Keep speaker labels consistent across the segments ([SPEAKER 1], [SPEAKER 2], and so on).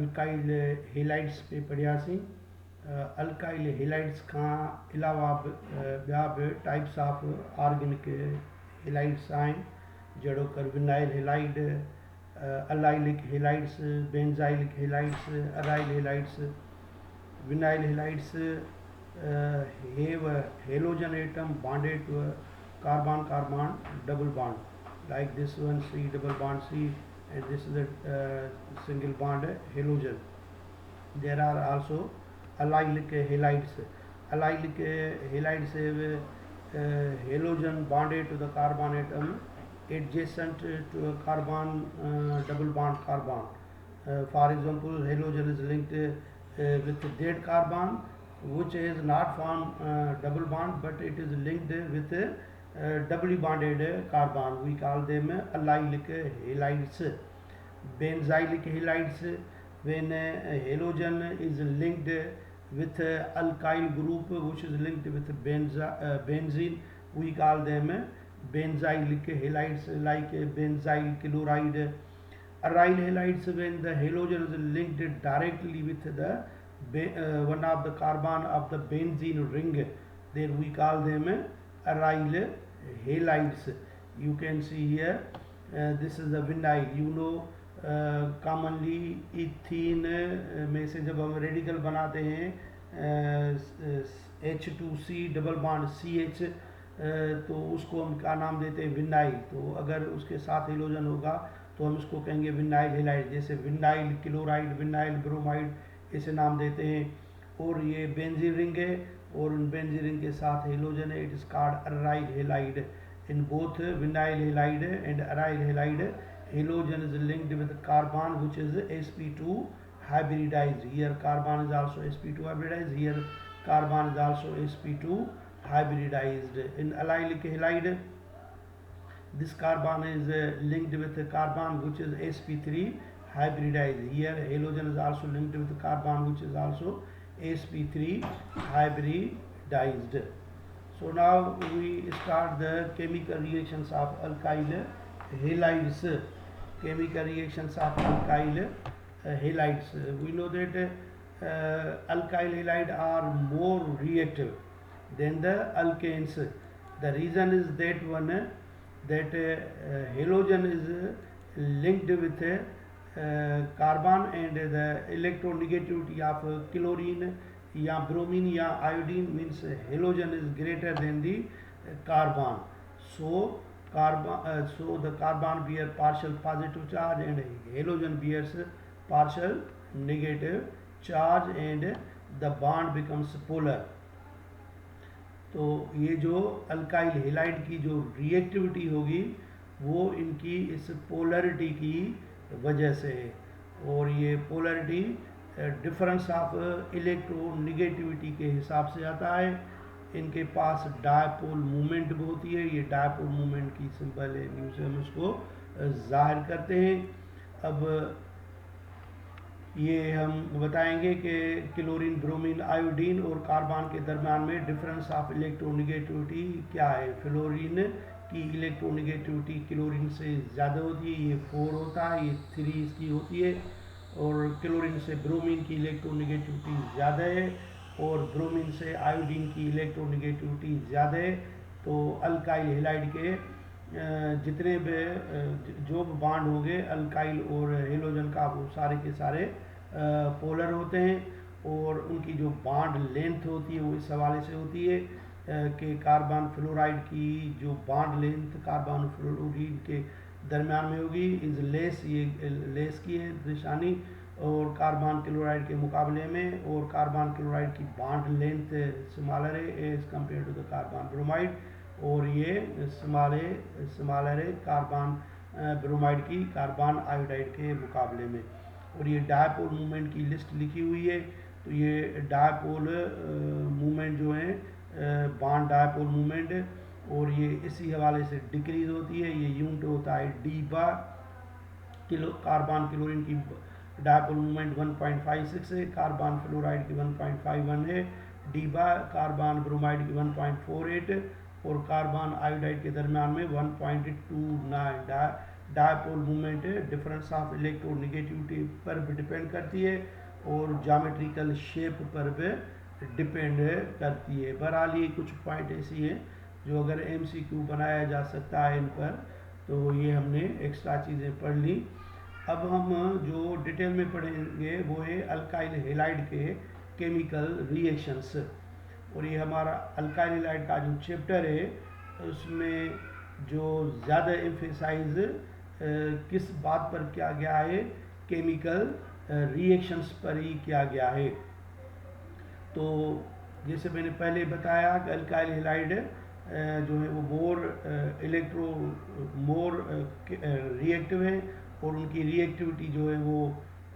[SPEAKER 1] Alkyl halides पे पढ़ियासीं। Alkyl halides खां अलावा ॿिया बि टाइप्स ऑफ ऑर्गेनिक हेलाइड्स आहिनि जहिड़ो कर vinyl halide, allylic halides, benzylic halides, aryl halides. Vinyl halides have a halogen atom bonded to a carbon-carbon double bond, like this one C double bond C, and this is a single bond halogen. There are also allylic halides. Allylic halides have halogen bonded to the carbon atom adjacent to a carbon double bond carbon. For example, halogen is linked with dead carbon, which is not formed double bond, but it is linked with doubly bonded carbon. We call them allylic halides. Benzylic halides, when halogen is linked with alkyl group which is linked with benzene, we call them benzylic halides, like benzyl chloride. Aryl halides, when the halogen is linked directly with the one of the carbon of the benzene ring, then we call them aryl halides. You can see here, this is the vinyl. You know, commonly ethene में से जब हम radical बनाते हैं H2C double bond CH, तो उसको हम क्या नाम देते हैं, विनाइल। तो अगर उसके साथ हेलोजन होगा तो हम इसको कहेंगे विनाइल हेलाइड, जैसे विनाइल क्लोराइड, विनाइल ब्रोमाइड, ऐसे नाम देते हैं। और ये बेंजीन रिंग है और उन बेंजीन रिंग के साथ हेलोजन है, it is called aryl halide. In both vinyl halide and aryl halide, halogen is linked with carbon which is sp2 hybridized. Here carbon is also sp2 hybridized, here carbon is also sp2 hybridized. In allylic halide, this carbon is linked with carbon which is sp3 hybridized. Here halogen is also linked with carbon which is also sp3 hybridized. So now we start the chemical reactions of alkyl halides. Chemical reactions of alkyl halides. We know that alkyl halides are more reactive than the alkanes. The reason is that one, that halogen is linked with carbon, and the electronegativity of chlorine या bromine या iodine means halogen is greater than the carbon. So so the carbon bear partial positive charge and halogen bears partial negative charge, and the bond becomes polar. तो ये जो alkyl halide की जो reactivity होगी वो इनकी इस पोलरिटी की वजह से है, और ये पोलरिटी डिफरेंस ऑफ इलेक्ट्रोनेगेटिविटी के हिसाब से आता है। इनके पास डायपोल मूवमेंट भी होती है, ये डायपोल मूवमेंट की सिंपल न्यूज से हम इसको जाहिर करते हैं। अब ये हम बताएंगे कि क्लोरीन, ब्रोमीन, आयोडीन और कार्बन के दरम्यान में डिफरेंस ऑफ इलेक्ट्रोनेगेटिविटी क्या है। फ्लोरीन की इलेक्ट्रोनेगेटिविटी क्लोरीन से ज़्यादा होती है, ये 4 होता है, ये 3 इसकी होती है। और क्लोरीन से ब्रोमीन की इलेक्ट्रोनेगेटिविटी ज़्यादा है, और ब्रोमीन से आयोडीन की इलेक्ट्रोनेगेटिविटी ज़्यादा है। तो अल्काइल हेलाइड के जितने भी जो भी बॉन्ड होंगे अल्काइल और हेलोजन का, वो सारे के सारे पोलर होते हैं, और उनकी जो बॉन्ड लेंथ होती है वो इस हवाले से होती है कि कार्बन फ्लोराइड की जो बॉन्ड लेंथ कार्बन फ्लोरीन के दरम्यान में होगी इज लेस, ये लेस की है निशानी, और कार्बन क्लोराइड के मुकाबले में, और कार्बन क्लोराइड की बॉन्ड लेंथ स्मॉलर है as compare to the carbon bromide, और ये स्मॉलर है कार्बन ब्रोमाइड की कार्बन आयोडाइड के मुकाबले में। और ये डायपोल मूवमेंट की लिस्ट लिखी हुई है। तो ये डायपोल मूवमेंट जो है बॉन्ड डायपोल मूवमेंट, और ये इसी हवाले से डिक्रीज होती है। ये यूनिट होता है डी बार। कार्बन क्लोरीन की डायपोल मूवमेंट 1.56 है, कार्बन फ्लोराइड की 1.51 है, डी बार कार्बन ब्रोमाइड की 1.48, और कार्बन आयोडाइड के दरम्यान में 1.29। Dipole movement difference of electronegativity पर भी डिपेंड करती है और ज्योमेट्रिकल शेप पर भी डिपेंड करती है। बहरहाल ये कुछ पॉइंट ऐसी हैं जो अगर MCQ बनाया जा सकता है इन पर, तो ये हमने एक्स्ट्रा चीज़ें पढ़ ली। अब हम जो डिटेल में पढ़ेंगे वो है अल्काइल हैलाइड के केमिकल रिएक्शंस। और ये हमारा अल्काइल हैलाइड का जो चैप्टर है उसमें जो ज़्यादा एम्फेसाइज किस बात पर किया गया है, केमिकल रिएक्शंस पर ही किया गया है। तो जैसे मैंने पहले बताया कि अल्काइल हैलाइड जो है वो मोर रिएक्टिव है और उनकी रिएक्टिविटी जो है वो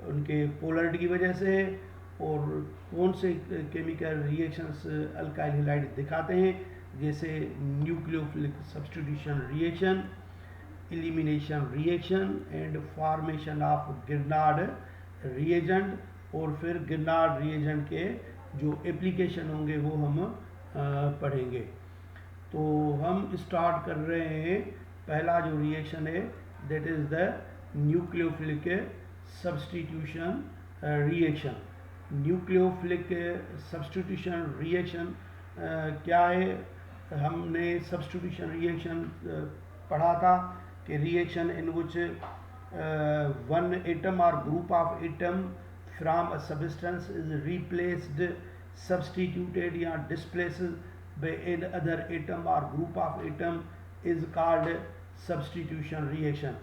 [SPEAKER 1] उनके पोलरिटी की वजह से है। और कौन से केमिकल रिएक्शंस अल्काइल हैलाइड दिखाते हैं, जैसे nucleophilic substitution reaction, elimination reaction and formation of Grignard reagent. और फिर गिरनार्ड रिएजेंट के जो एप्लीकेशन होंगे वो हम पढ़ेंगे। तो हम स्टार्ट कर रहे हैं। पहला जो रिएक्शन है that is the nucleophilic substitution reaction. Nucleophilic substitution reaction क्या है? हमने सब्स्टिट्यूशन रिएक्शन पढ़ा था कि reaction in which one atom or group of atom from a substance is replaced, substituted या displaced by another atom or group of atom is called substitution reaction।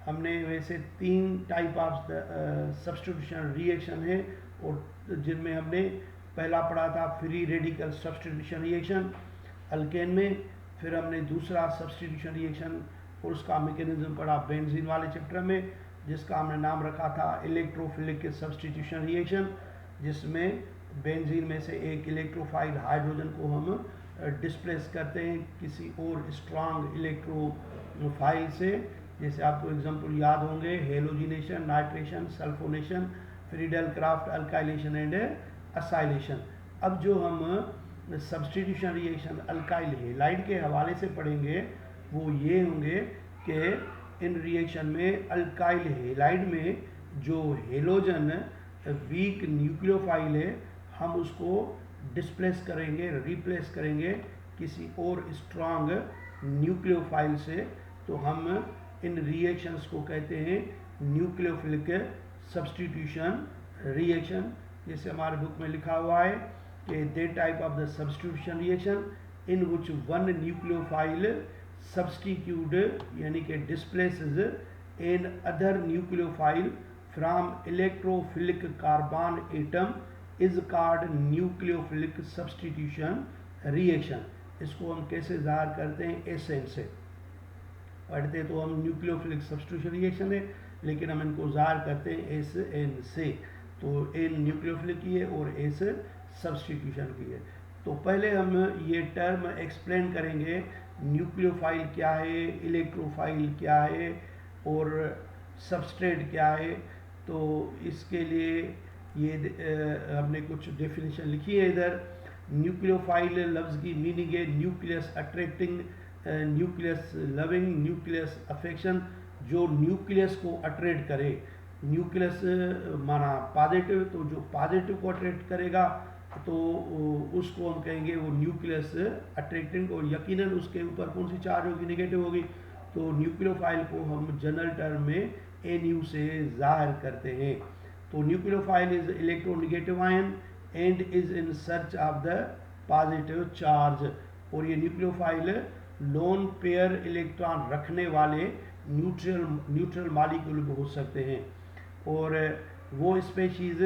[SPEAKER 1] हमने वैसे 3 type of substitution reaction है और जिनमें हमने पहला पढ़ा था free radical substitution reaction alkane में, फिर हमने दूसरा सब्स्टिट्यूशन रिएक्शन और उसका मैकेनिज्म पढ़ा बेंजीन वाले चैप्टर में, जिसका हमने नाम रखा था इलेक्ट्रोफिलिक सब्स्टिट्यूशन रिएक्शन, जिसमें बेंजीन में से एक इलेक्ट्रोफाइल हाइड्रोजन को हम डिस्प्लेस करते हैं किसी और स्ट्रांग इलेक्ट्रोफाइल से। जैसे आपको एग्जांपल याद होंगे halogenation, nitration, sulphonation, Friedel craft, alkylation and acylation. अब जो हम सब्स्टिट्यूशन रिएक्शन अल्काइल हैलाइड के हवाले से पढ़ेंगे वो ये होंगे कि इन रिएक्शन में अल्काइल हैलाइड में जो हेलोजन वीक न्यूक्लियोफाइल है हम उसको डिस्प्लेस करेंगे, रिप्लेस करेंगे किसी और स्ट्रांग न्यूक्लियोफाइल से। तो हम इन रिएक्शंस को कहते हैं न्यूक्लियोफिलिक सब्स्टिट्यूशन रिएक्शन। जैसे हमारे बुक में लिखा हुआ है कि they type of the substitution reaction in which one nucleophile substitute यानी कि displaces another nucleophile from electrophilic carbon atom is called nucleophilic substitution reaction. इसको हम कैसे ज़ाहिर करते हैं? एसएन से पढ़ते तो हम न्यूक्लियोफिलिक सब्स्टिट्यूशन रिएक्शन है, लेकिन हम इनको ज़ाहिर करते हैं एस एन से। तो एन न्यूक्लियोफिलिक की है और एस सब्स्टिट्यूशन की है। तो पहले हम ये टर्म एक्सप्लेन करेंगे, न्यूक्लियोफाइल क्या है, इलेक्ट्रोफाइल क्या है और सबस्ट्रेट क्या है। तो इसके लिए ये हमने कुछ डेफिनेशन लिखी है इधर। न्यूक्लियोफाइल लफ्ज़ की मीनिंग है nucleus attracting, nucleus loving, nucleus affection, जो न्यूक्लियस को अट्रैक्ट करे। न्यूक्लियस माना पॉजिटिव, तो जो पॉजिटिव को अट्रैक्ट करेगा तो उसको हम कहेंगे वो न्यूक्लियस अट्रैक्टिंग। और यकीनन उसके ऊपर कौन सी चार्ज होगी? नेगेटिव होगी। तो न्यूक्लियोफाइल को हम जनरल टर्म में NU से जाहिर करते हैं। तो nucleophile is electronegative ion and is in search of the positive charge. और ये न्यूक्लियोफाइल लोन पेयर इलेक्ट्रॉन रखने वाले न्यूट्रल मॉलिक्यूल हो सकते हैं। और वो स्पेशीज़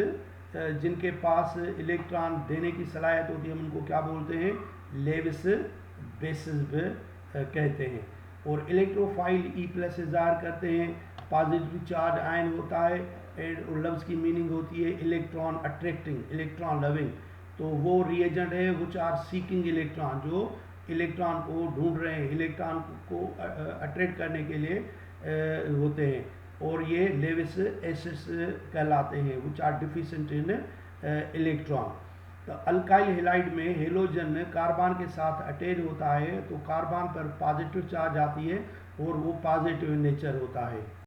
[SPEAKER 1] जिनके पास इलेक्ट्रॉन देने की सलाहियत होती है हम उनको क्या बोलते हैं? लेविस बेसिस कहते हैं। और इलेक्ट्रोफाइल E+ से ज़ाहिर करते हैं, पॉजिटिव चार्ज आयन होता है और लफ्ज़ की मीनिंग होती है इलेक्ट्रॉन अट्रैक्टिंग, इलेक्ट्रॉन लविंग। तो वो रिएजेंट है विच आर सीकिंग इलेक्ट्रॉन, जो इलेक्ट्रॉन को ढूंढ रहे हैं, इलेक्ट्रॉन को अट्रैक्ट करने के लिए होते हैं। और ये लेविस एसिड्स कहलाते हैं which are deficient in electron. तो अल्काइल हैलाइड में हेलोजन कार्बन के साथ अटैच होता है, तो कार्बन पर पॉजिटिव चार्ज आती है और वो पॉजिटिव नेचर होता है।